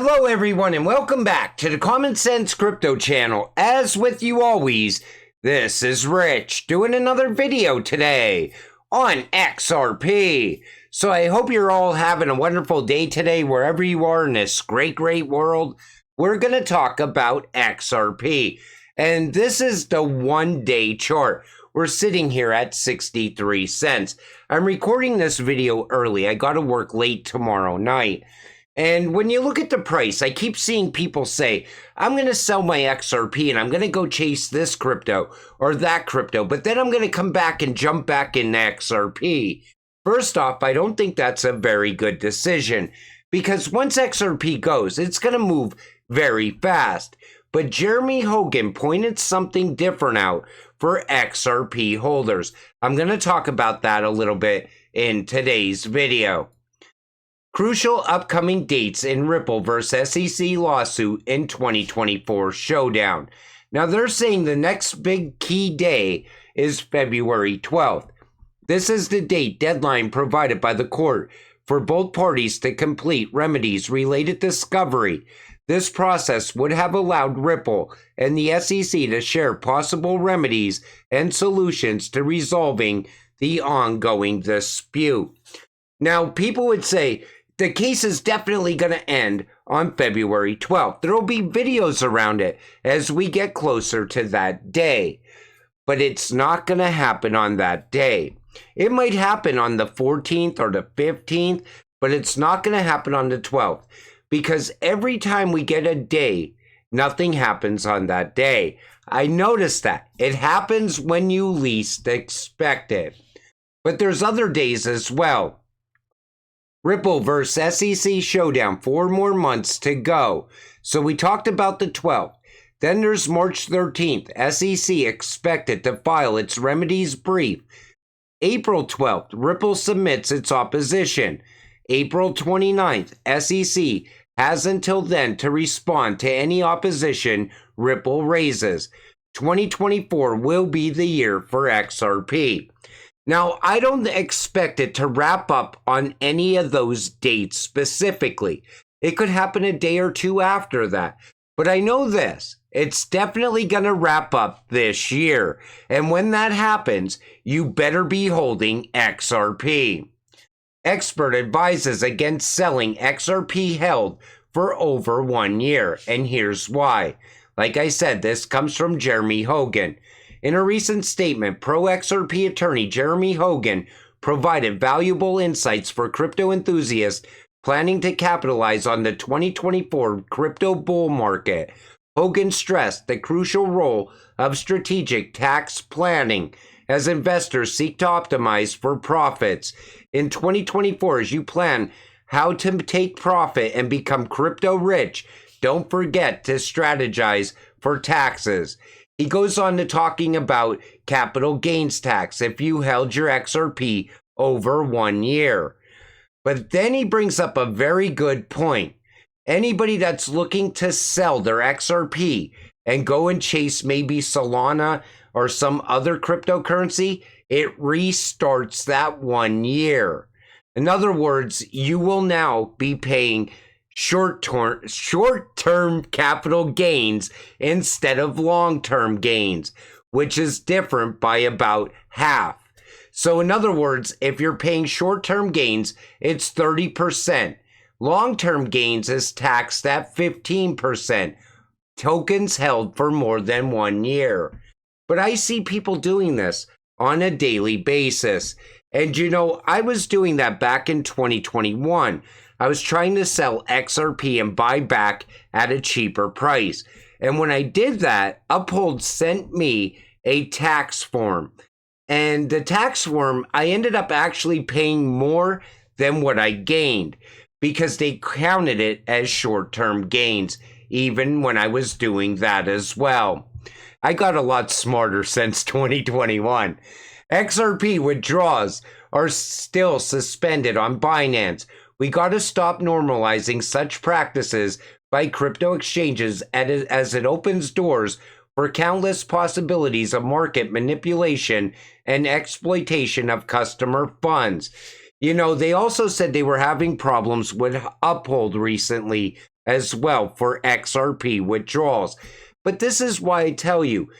Hello everyone and welcome back to the Common Sense Crypto channel. As with you always, this is Rich doing another video today on XRP. So I hope you're all having a wonderful day today wherever you are in this great world. We're going to talk about XRP. And this is the 1-day chart. We're sitting here at 63 cents. I'm recording this video early. I got to work late tomorrow night. And when you look at the price, I keep seeing people say, I'm going to sell my XRP and I'm going to go chase this crypto or that crypto, but then I'm going to come back and jump back in XRP. First off, I don't think that's a very good decision because once XRP goes, it's going to move very fast. But Jeremy Hogan pointed something different out for XRP holders. I'm going to talk about that a little bit in today's video. Crucial upcoming dates in Ripple vs. SEC lawsuit in 2024 showdown. Now they're saying the next big key day is February 12th. This is the date deadline provided by the court for both parties to complete remedies related discovery. This process would have allowed Ripple and the SEC to share possible remedies and solutions to resolving the ongoing dispute. Now people would say, the case is definitely going to end on February 12th. There will be videos around it as we get closer to that day. But it's not going to happen on that day. It might happen on the 14th or the 15th, but it's not going to happen on the 12th. Because every time we get a day, nothing happens on that day. I noticed that. It happens when you least expect it. But there's other days as well. Ripple vs. SEC showdown, 4 more months to go. So we talked about the 12th. Then there's March 13th. SEC expected to file its remedies brief. April 12th, Ripple submits its opposition. April 29th, SEC has until then to respond to any opposition Ripple raises. 2024 will be the year for XRP. Now, I don't expect it to wrap up on any of those dates specifically. It could happen a day or two after that. But I know this, it's definitely going to wrap up this year. And when that happens, you better be holding XRP. Expert advises against selling XRP held for over 1 year. And here's why. Like I said, this comes from Jeremy Hogan. In a recent statement, pro-XRP attorney Jeremy Hogan provided valuable insights for crypto enthusiasts planning to capitalize on the 2024 crypto bull market. Hogan stressed the crucial role of strategic tax planning as investors seek to optimize for profits. In 2024, as you plan how to take profit and become crypto rich, don't forget to strategize for taxes. He goes on to talking about capital gains tax if you held your XRP over 1 year. But then he brings up a very good point. Anybody that's looking to sell their XRP and go and chase maybe Solana or some other cryptocurrency, it restarts that 1 year. In other words, you will now be paying short-term capital gains instead of long-term gains, which is different by about half. So in other words, if you're paying short-term gains, it's 30%. Long-term gains is taxed at 15%. Tokens held for more than 1 year. But I see people doing this on a daily basis. And you know, I was doing that back in 2021. I was trying to sell XRP and buy back at a cheaper price. And when I did that, Uphold sent me a tax form. And the tax form, I ended up actually paying more than what I gained because they counted it as short-term gains, even when I was doing that as well. I got a lot smarter since 2021. XRP withdrawals are still suspended on Binance. We got to stop normalizing such practices by crypto exchanges as it opens doors for countless possibilities of market manipulation and exploitation of customer funds. You know, they also said they were having problems with Uphold recently as well for XRP withdrawals. But this is why I tell you,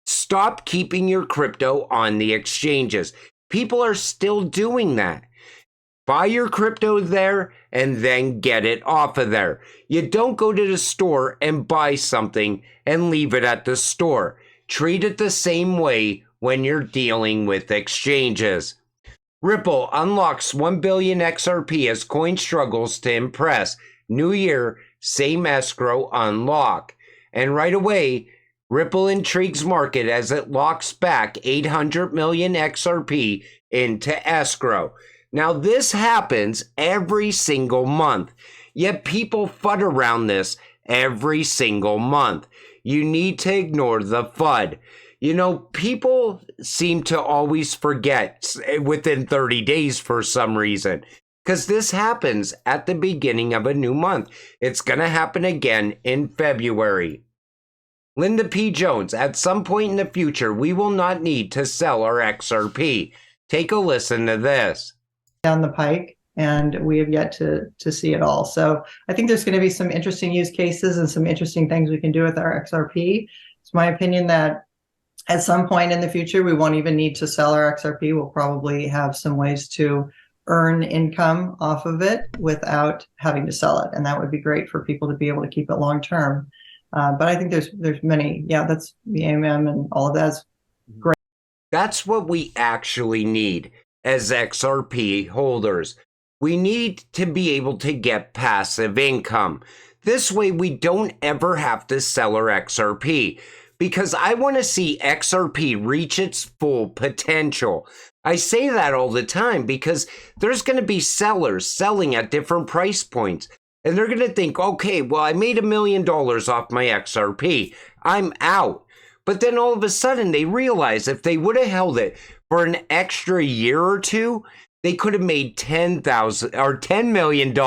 stop keeping your crypto on the exchanges. People are still doing that. Buy your crypto there and then get it off of there. You don't go to the store and buy something and leave it at the store. Treat it the same way when you're dealing with exchanges. Ripple unlocks 1 billion XRP as coin struggles to impress. New year, same escrow unlock. And right away, Ripple intrigues market as it locks back 800 million XRP into escrow. Now, this happens every single month, yet people FUD around this every single month. You need to ignore the FUD. You know, people seem to always forget within 30 days for some reason, because this happens at the beginning of a new month. It's going to happen again in February. Linda P. Jones, at some point in the future, we will not need to sell our XRP. Take a listen to this. Down the pike, and we have yet to see it all. So I think there's going to be some interesting use cases and some interesting things we can do with our XRP. It's my opinion that at some point in the future, we won't even need to sell our XRP. We'll probably have some ways to earn income off of it without having to sell it. And that would be great for people to be able to keep it long term. But I think there's many, that's the AMM and all of that's great. That's what we actually need as XRP holders. We need to be able to get passive income. This way we don't ever have to sell our XRP, because I want to see XRP reach its full potential. I say that all the time because there's going to be sellers selling at different price points. And they're going to think, okay, well, I made $1 million off my XRP. I'm out. But then all of a sudden they realize if they would have held it for an extra year or two, they could have made $10 million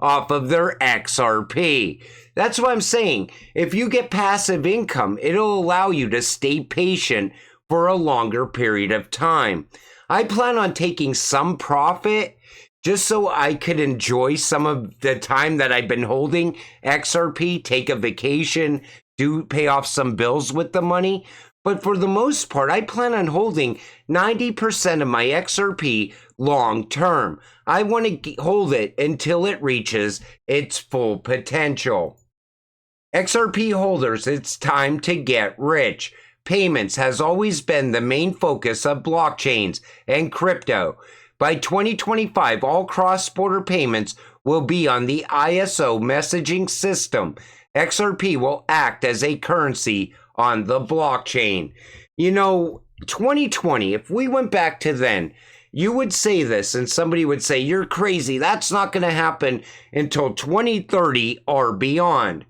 off of their XRP. That's what I'm saying. If you get passive income, it'll allow you to stay patient for a longer period of time. I plan on taking some profit just so I could enjoy some of the time that I've been holding XRP, take a vacation, pay off some bills with the money. But for the most part, I plan on holding 90% of my XRP long term. I want to hold it until it reaches its full potential. XRP holders, it's time to get rich. Payments has always been the main focus of blockchains and crypto. By 2025, all cross-border payments will be on the ISO messaging system. XRP will act as a currency on the blockchain. You know, 2020, if we went back to then, you would say this and somebody would say, you're crazy. That's not going to happen until 2030 or beyond.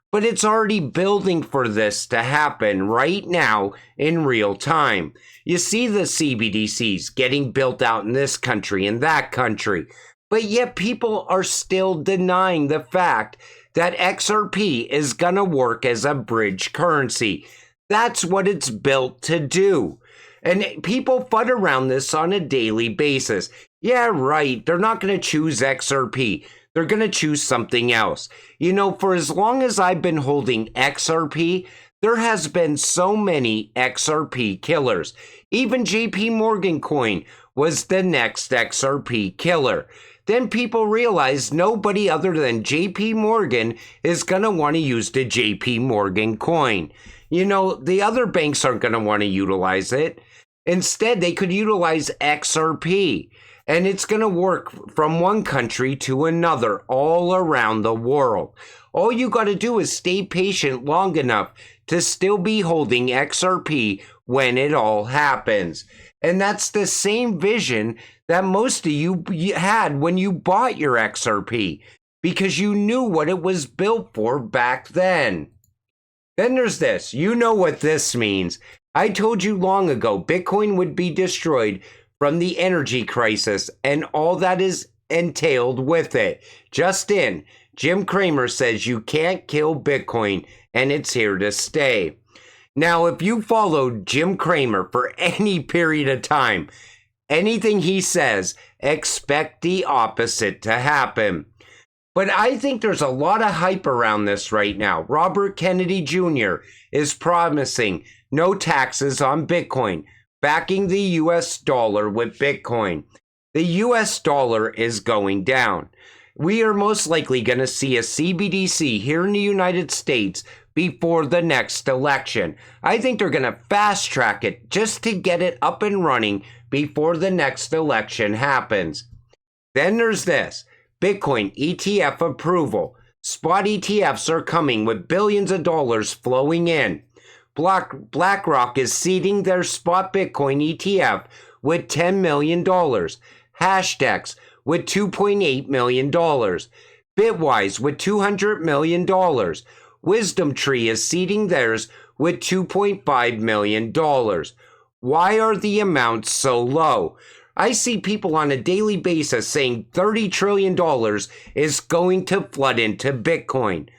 But it's already building for this to happen right now in real time. You see the CBDCs getting built out in this country and that country, but yet people are still denying the fact that XRP is going to work as a bridge currency. That's what it's built to do. And people FUD around this on a daily basis. Yeah, right, they're not going to choose XRP. They're going to choose something else. You know, for as long as I've been holding XRP, there has been so many XRP killers. Even JP Morgan coin was the next XRP killer. Then people realized nobody other than JP Morgan is going to want to use the JP Morgan coin. You know, the other banks aren't going to want to utilize it. Instead, they could utilize XRP. And it's going to work from one country to another all around the world. All you got to do is stay patient long enough to still be holding XRP when it all happens. And that's the same vision that most of you had when you bought your XRP, because you knew what it was built for back then. Then there's this. You know what this means. I told you long ago Bitcoin would be destroyed from the energy crisis and all that is entailed with it. Just in, Jim Cramer says you can't kill Bitcoin and it's here to stay. Now, if you followed Jim Cramer for any period of time, anything he says, expect the opposite to happen. But I think there's a lot of hype around this right now. Robert Kennedy Jr. is promising no taxes on Bitcoin, backing the US dollar with Bitcoin. The US dollar is going down. We are most likely going to see a CBDC here in the United States before the next election. I think they're going to fast track it just to get it up and running before the next election happens. Then there's this. Bitcoin ETF approval. Spot ETFs are coming with billions of dollars flowing in. BlackRock is seeding their spot Bitcoin ETF with $10 million. Hashdex with $2.8 million. Bitwise with $200 million. WisdomTree is seeding theirs with $2.5 million. Why are the amounts so low? I see people on a daily basis saying $30 trillion is going to flood into Bitcoin.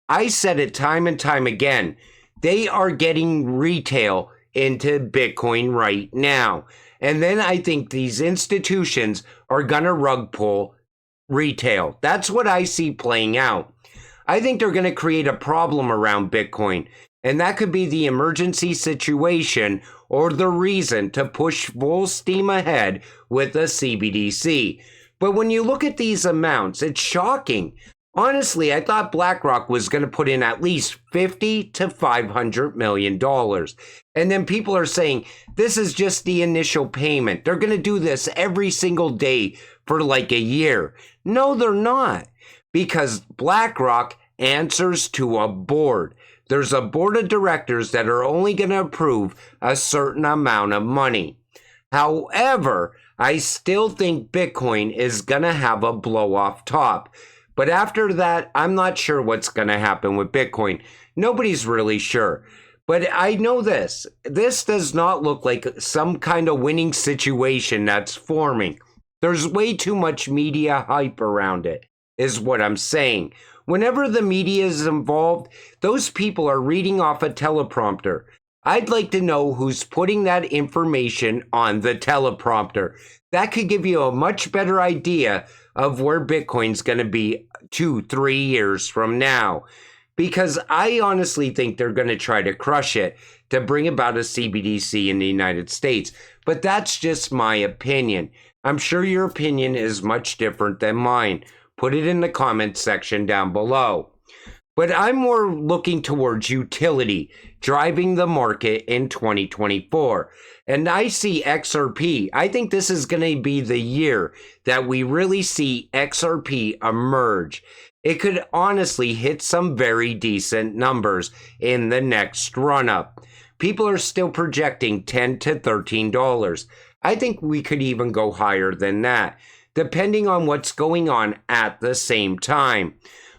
I said it time and time again. They are getting retail into Bitcoin right now. And then I think these institutions are going to rug pull retail. That's what I see playing out. I think they're going to create a problem around Bitcoin. And that could be the emergency situation or the reason to push full steam ahead with a CBDC. But when you look at these amounts, it's shocking. Honestly, I thought BlackRock was going to put in at least $50 to $500 million. And then people are saying this is just the initial payment. They're going to do this every single day for like a year. No, they're not. Because BlackRock answers to a board. There's a board of directors that are only going to approve a certain amount of money. However, I still think Bitcoin is going to have a blow off top. But after that, I'm not sure what's going to happen with Bitcoin. Nobody's really sure. But I know this. This does not look like some kind of winning situation that's forming. There's way too much media hype around it, is what I'm saying. Whenever the media is involved, those people are reading off a teleprompter. I'd like to know who's putting that information on the teleprompter. That could give you a much better idea of where Bitcoin's going to be 2-3 years from now. Because I honestly think they're going to try to crush it to bring about a CBDC in the United States. But that's just my opinion. I'm sure your opinion is much different than mine. Put it in the comments section down below. But I'm more looking towards utility driving the market in 2024. And I see XRP. I think this is going to be the year that we really see XRP emerge. It could honestly hit some very decent numbers in the next run-up. People are still projecting $10 to $13. I think we could even go higher than that, depending on what's going on at the same time.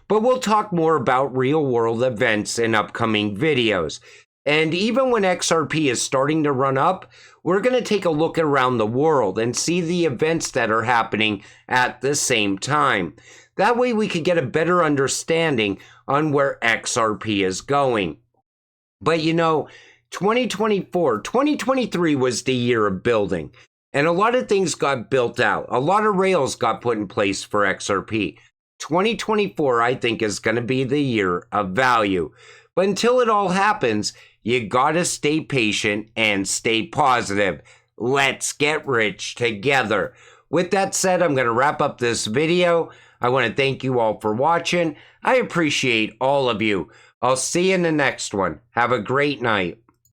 But we'll talk more about real-world events in upcoming videos. And even when XRP is starting to run up, we're going to take a look around the world and see the events that are happening at the same time. That way we could get a better understanding on where XRP is going. But 2023 was the year of building. And a lot of things got built out. A lot of rails got put in place for XRP. 2024, I think, is going to be the year of value. But until it all happens, you gotta stay patient and stay positive. Let's get rich together. With that said, I'm going to wrap up this video. I want to thank you all for watching. I appreciate all of you. I'll see you in the next one. Have a great night.